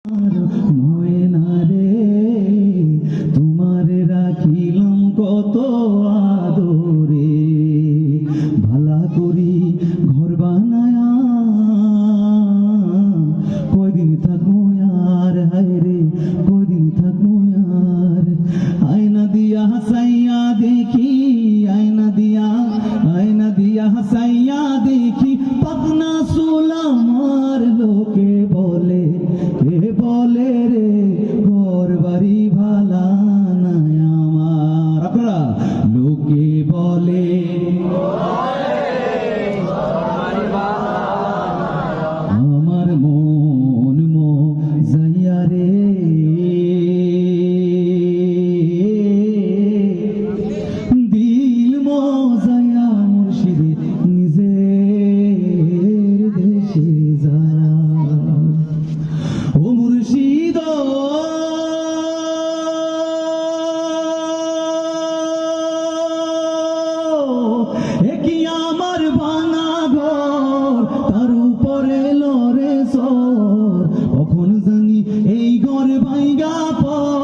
ময়না রে তোমারে রাখিলাম কত আদরে, ভালা করি ঘর বানায়া কয়দিন থাকবো আর, হায় রে কয়দিন থাকবো আর। আয়না দিয়া হাসাইয়া দেখি, আয়না দিয়া হাসাইয়া দেখি, পাবনা চুল আমার লোকে বলে, কে বলে রে ঘর বাড়ি ভালা নাই আমার। আপনারা লোকে বলে আমার মন যাইয়া রে, দিল মজায়া মুর্শিদে নিজের দেশে যা। ও মুর্শিদ কি আমার ভাঙা ঘর, তার উপরে লড়ে সর, কখন জানি এই ঘর ভাঙ্গা পর।